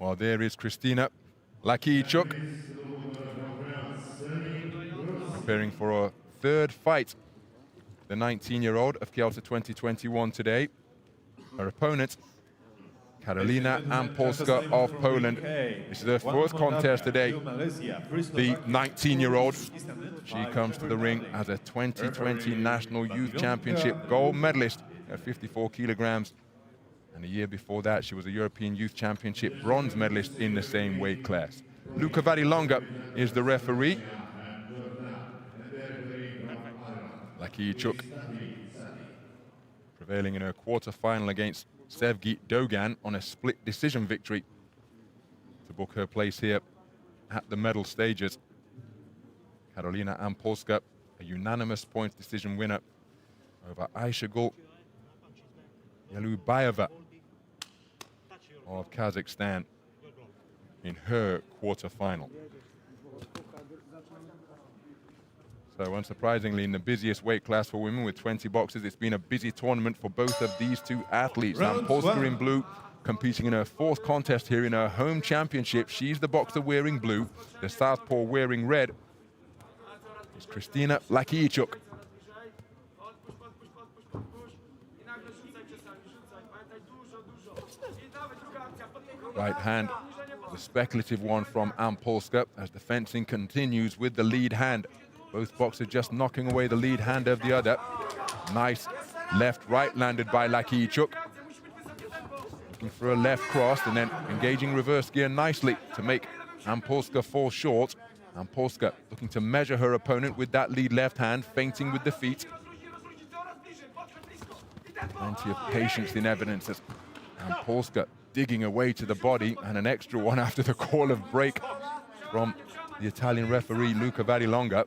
Well, there is Khrystyna LAKIICHUK, preparing for a third fight. The 19-year-old of Kielce 2021 today. Her opponent, Karolina AMPULSKA of Poland. This is her fourth contest today. The 19-year-old, she comes to the ring as a 2020 National Youth Championship gold medalist at 54 kilograms. And a year before that, she was a European Youth Championship bronze medalist in the same weight class. LAKIICHUK is the referee. LAKIICHUK prevailing in her quarter-final against Sevgi Dogan on a split decision victory to book her place here at the medal stages. Karolina AMPULSKA, a unanimous points decision winner over Ayshagul Yalubayeva of Kazakhstan in her quarter-final. So unsurprisingly, in the busiest weight class for women with 20 boxers, it's been a busy tournament for both of these two athletes. AMPULSKA in blue, competing in her fourth contest here in her home championship. She's the boxer wearing blue, the southpaw wearing red. It's Khrystyna LAKIICHUK. Right hand, the speculative one from AMPULSKA as the fencing continues with the lead hand. Both boxers just knocking away the lead hand of the other. Nice left-right landed by LAKIICHUK. Looking for a left cross and then engaging reverse gear nicely to make AMPULSKA fall short. AMPULSKA looking to measure her opponent with that lead left hand, feinting with the feet. Plenty of patience in evidence as AMPULSKA digging away to the body, and an extra one after the call of break from the Italian referee Luca Varilonga.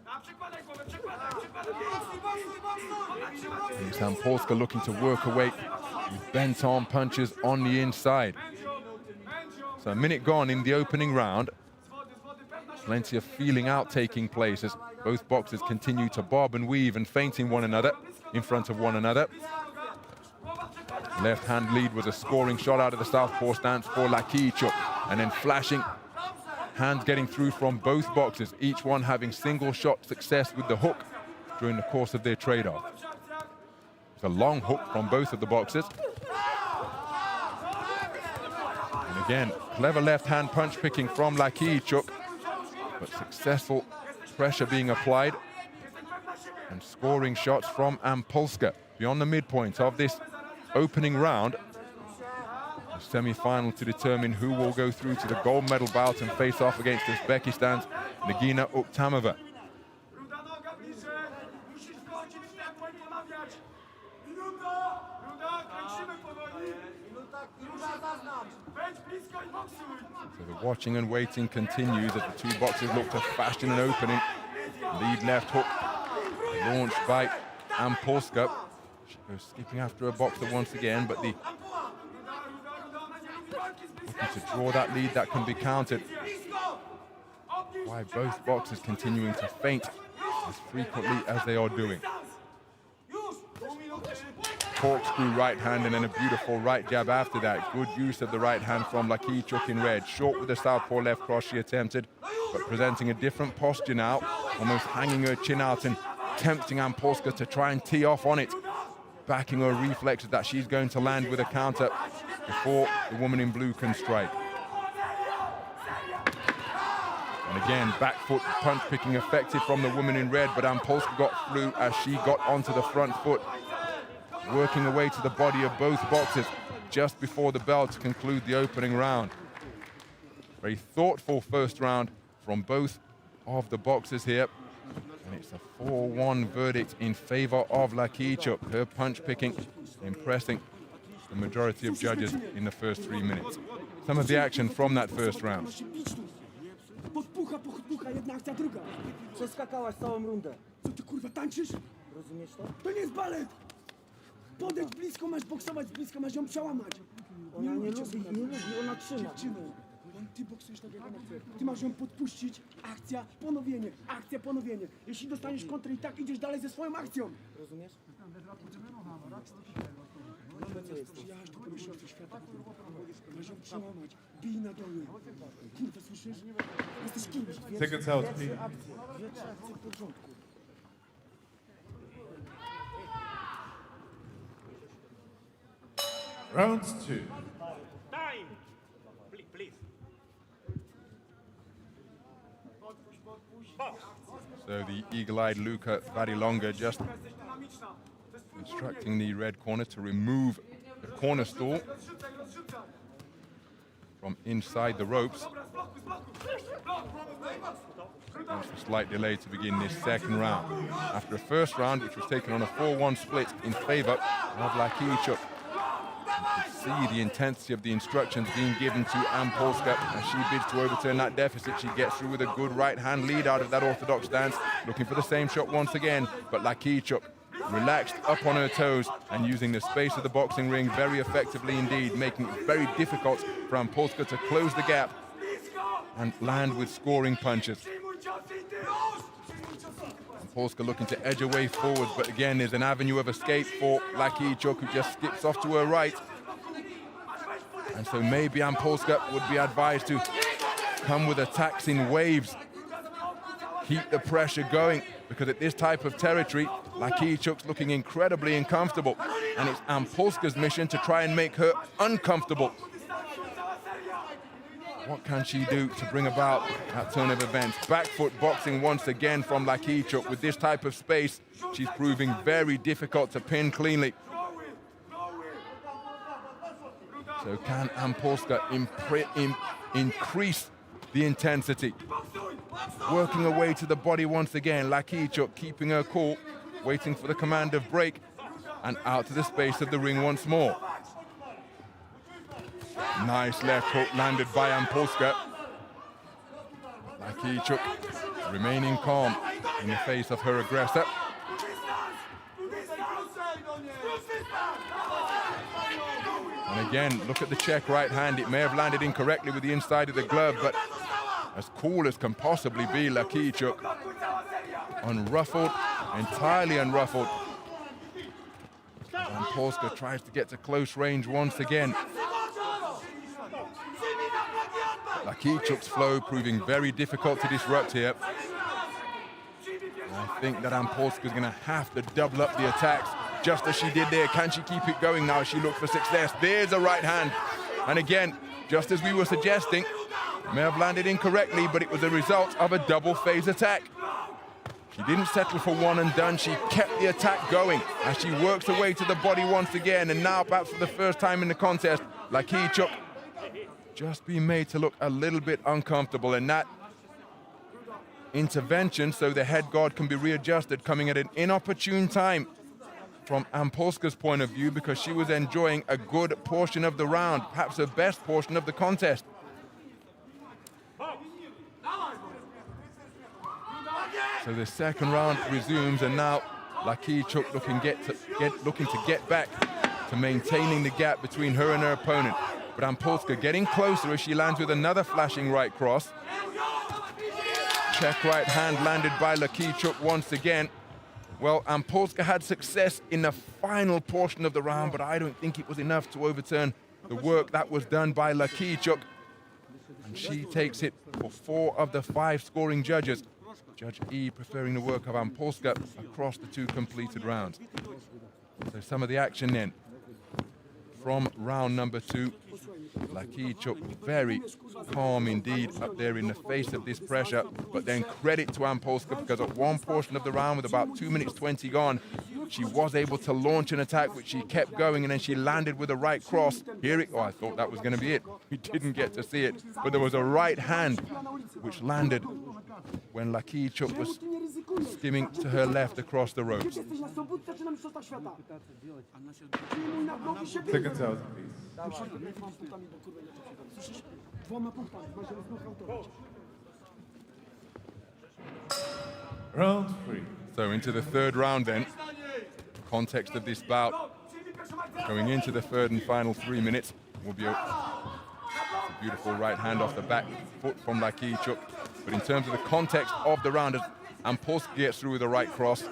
It's AMPULSKA looking to work away with bent-arm punches on the inside. So a minute gone in the opening round. Plenty of feeling out taking place as both boxers continue to bob and weave and feinting one another in front of one another. Left hand lead was a scoring shot out of the southpaw stance for LAKIICHUK, and then flashing hands getting through from both boxers, each one having single shot success with the hook during the course of their trade-off. It's a long hook from both of the boxers. And again, clever left hand punch picking from LAKIICHUK, but successful pressure being applied and scoring shots from AMPULSKA beyond the midpoint of this opening round. The semi-final to determine who will go through to the gold medal bout and face off against Uzbekistan's Nagina Uktamova. So the watching and waiting continues as the two boxers look to fashion an opening. Lead left hook launched by AMPULSKA. She goes skipping after a boxer once again, but the looking to draw that lead that can be countered. Why both boxers continuing to feint as frequently as they are doing. Corkscrew right hand and then a beautiful right jab after that. Good use of the right hand from LAKIICHUK in red. Short with the southpaw left cross she attempted, but presenting a different posture now, almost hanging her chin out and tempting AMPULSKA to try and tee off on it. Backing her reflexes that she's going to land with a counter before the woman in blue can strike. And again, back foot punch picking effective from the woman in red, but AMPULSKA got through as she got onto the front foot, working away to the body of both boxers just before the bell to conclude the opening round. Very thoughtful first round from both of the boxers here. And it's a 4-1 verdict in favor of LAKIICHUK. Her punch picking impressing the majority of judges in the first 3 minutes. Some of the action from that first round. Jedna akcja, druga. Przeskakałaś całą rundę. Co ty kurwa tańczysz? Rozumiesz to? To nie jest balet! Podejdź blisko, masz boksować z bliska, masz ją przełamać. Ona nie lubi, ona trzyma. Ty boksujesz tak jak ona chce. Ty masz ją podpuścić, akcja, ponowienie, akcja, ponowienie. Jeśli dostaniesz kontrę i tak idziesz dalej ze swoją akcją. Rozumiesz? Przyjaźń do mistrzostwa świata. Masz ją przełamać. Bij na doły. Kurwa, słyszysz? Jesteś kimś. Seconds out, Dwie, trzy please. akcje w porządku. Round 2. Time! Please. So the eagle-eyed Luka Varilonga just instructing the red corner to remove the corner stool from inside the ropes. That's a slight delay to begin this second round. After a first round, which was taken on a 4-1 split in favor of LAKIICHUK. You can see the intensity of the instructions being given to AMPULSKA as she bids to overturn that deficit. She gets through with a good right-hand lead out of that orthodox stance, looking for the same shot once again, but LAKIICHUK relaxed up on her toes and using the space of the boxing ring very effectively indeed, making it very difficult for AMPULSKA to close the gap and land with scoring punches. AMPULSKA looking to edge away forwards, but again, there's an avenue of escape for LAKIICHUK, who just skips off to her right. And so maybe AMPULSKA would be advised to come with attacks in waves, keep the pressure going, because at this type of territory, LAKIICHUK's looking incredibly uncomfortable, and it's AMPULSKA's mission to try and make her uncomfortable. What can she do to bring about that turn of events? Back foot boxing once again from LAKIICHUK. With this type of space, she's proving very difficult to pin cleanly. So can AMPULSKA increase the intensity? Working her way to the body once again. LAKIICHUK keeping her cool, waiting for the command of break, and out to the space of the ring once more. Nice left hook landed by AMPULSKA. LAKIICHUK remaining calm in the face of her aggressor. And again, look at the check right hand. It may have landed incorrectly with the inside of the glove, but as cool as can possibly be, LAKIICHUK. Unruffled, entirely unruffled. AMPULSKA tries to get to close range once again. LAKIICHUK's flow proving very difficult to disrupt here. I think that AMPULSKA is going to have to double up the attacks, just as she did there. Can she keep it going now as she looks for success? There's a right hand. And again, just as we were suggesting, may have landed incorrectly, but it was a result of a double phase attack. She didn't settle for one and done. She kept the attack going as she works her way to the body once again. And now, perhaps for the first time in the contest, LAKIICHUK just being made to look a little bit uncomfortable, and that intervention so the head guard can be readjusted coming at an inopportune time from AMPULSKA's point of view, because she was enjoying a good portion of the round, perhaps her best portion of the contest. So the second round resumes, and now LAKIICHUK looking to get back to maintaining the gap between her and her opponent. But AMPULSKA getting closer as she lands with another flashing right cross. Check right hand landed by LAKIICHUK once again. Well, AMPULSKA had success in the final portion of the round, but I don't think it was enough to overturn the work that was done by LAKIICHUK. And she takes it for 4 of the 5 scoring judges. Judge E preferring the work of AMPULSKA across the 2 completed rounds. So some of the action then from round number 2. LAKIICHUK very calm indeed up there in the face of this pressure, but then credit to AMPULSKA, because at one portion of the round with about 2 minutes 20 gone, she was able to launch an attack which she kept going, and then she landed with a right cross. I thought that was going to be it. We didn't get to see it, but there was a right hand which landed when LAKIICHUK was skimming to her left across the ropes. Seconds out, please. Round 3. So into the third round then. Context of this bout. Going into the third and final 3 minutes will be a beautiful right hand off the back foot from LAKIICHUK. But in terms of the context of the round, as AMPULSKA gets through with a right cross,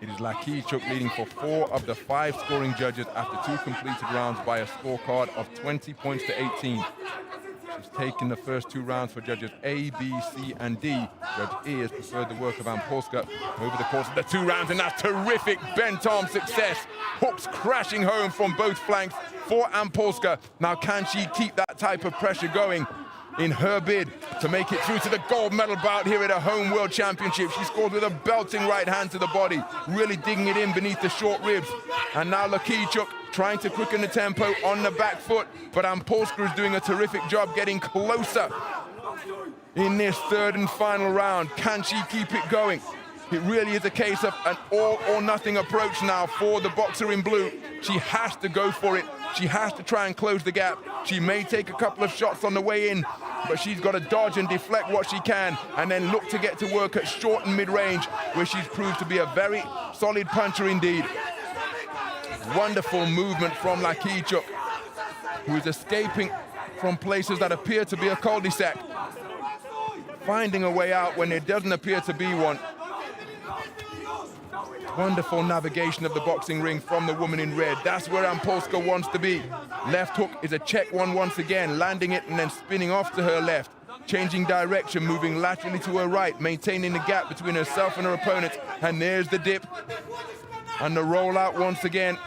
It is LAKIICHUK leading for 4 of the 5 scoring judges after 2 completed rounds by a scorecard of 20 points to 18. She's taken the first 2 rounds for judges A, B, C, and D. Judge E has preferred the work of AMPULSKA over the course of the 2 rounds, and that's terrific Bantam success. Hooks crashing home from both flanks for AMPULSKA. Now, can she keep that type of pressure going in her bid to make it through to the gold medal bout here at a home world championship? She scored with a belting right hand to the body, really digging it in beneath the short ribs. And now LAKIICHUK trying to quicken the tempo on the back foot, but AMPULSKA is doing a terrific job getting closer in this 3rd and final round. Can she keep it going? It really is a case of an all or nothing approach now for the boxer in blue. She has to go for it. She has to try and close the gap. She may take a couple of shots on the way in, but she's got to dodge and deflect what she can, and then look to get to work at short and mid-range, where she's proved to be a very solid puncher indeed. Wonderful movement from LAKIICHUK, who is escaping from places that appear to be a cul-de-sac, finding a way out when there doesn't appear to be one. Wonderful navigation of the boxing ring from the woman in red. That's where AMPULSKA wants to be. Left hook is a check one once again, landing it and then spinning off to her left. Changing direction, moving laterally to her right, maintaining the gap between herself and her opponent. And there's the dip. And the rollout once again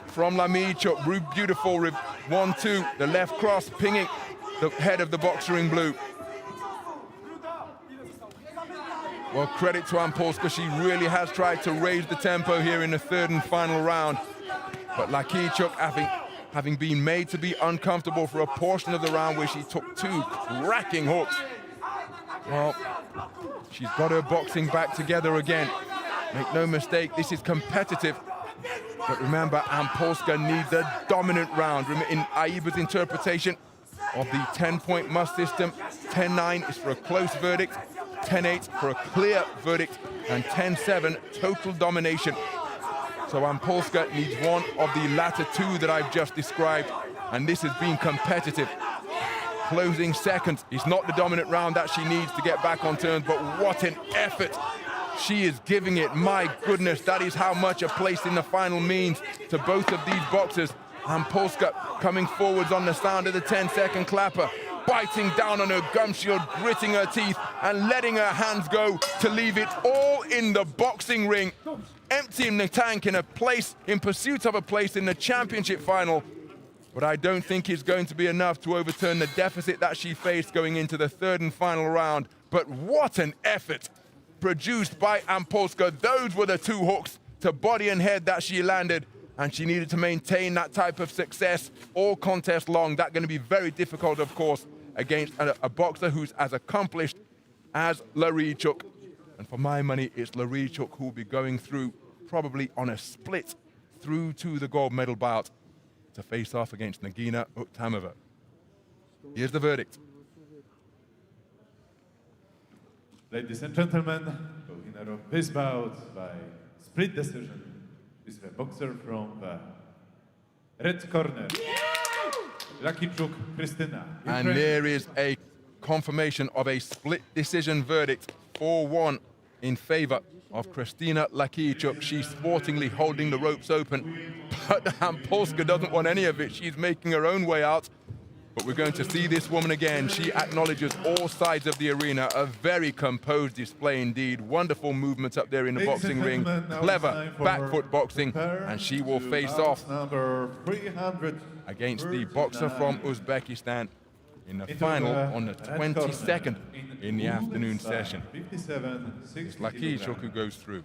from LAKIICHUK. Beautiful 1-2. The left cross pinging the head of the boxer in blue. Well, credit to AMPULSKA. She really has tried to raise the tempo here in the 3rd and final round. But LAKIICHUK, having been made to be uncomfortable for a portion of the round where she took 2 cracking hooks, well, she's got her boxing back together again. Make no mistake, this is competitive. But remember, AMPULSKA needs a dominant round. In Aiba's interpretation of the 10-point must system, 10-9 is for a close verdict, 10-8 for a clear verdict, and 10-7 total domination. So AMPULSKA needs one of the latter 2 that I've just described, and this has been competitive. Closing seconds is not the dominant round that she needs to get back on terms, but what an effort she is giving it. My goodness, that is how much a place in the final means to both of these boxers. AMPULSKA coming forwards on the sound of the 10-second clapper, biting down on her gum shield, gritting her teeth, and letting her hands go to leave it all in the boxing ring, emptying the tank in pursuit of a place in the championship final. But I don't think it's going to be enough to overturn the deficit that she faced going into the 3rd and final round. But what an effort produced by AMPULSKA. Those were the 2 hooks to body and head that she landed, and she needed to maintain that type of success all contest long. That's going to be very difficult, of course, against a boxer who's as accomplished as LAKIICHUK. And for my money, it's LAKIICHUK who will be going through, probably on a split, through to the gold medal bout to face off against Nagina Uktamova. Here's the verdict. Ladies and gentlemen, the winner of this bout by split decision is the boxer from the red corner, LAKIICHUK Khrystyna. And there is a confirmation of a split decision verdict, 4-1 in favor of Khrystyna LAKIICHUK. She's sportingly holding the ropes open, but AMPULSKA doesn't want any of it. She's making her own way out. But we're going to see this woman again. She acknowledges all sides of the arena. A very composed display indeed. Wonderful movement up there in the boxing ring. Clever back foot boxing. And she will face off against the boxer from Uzbekistan in the final on the 22nd in the afternoon session. It's LAKIICHUK who goes through.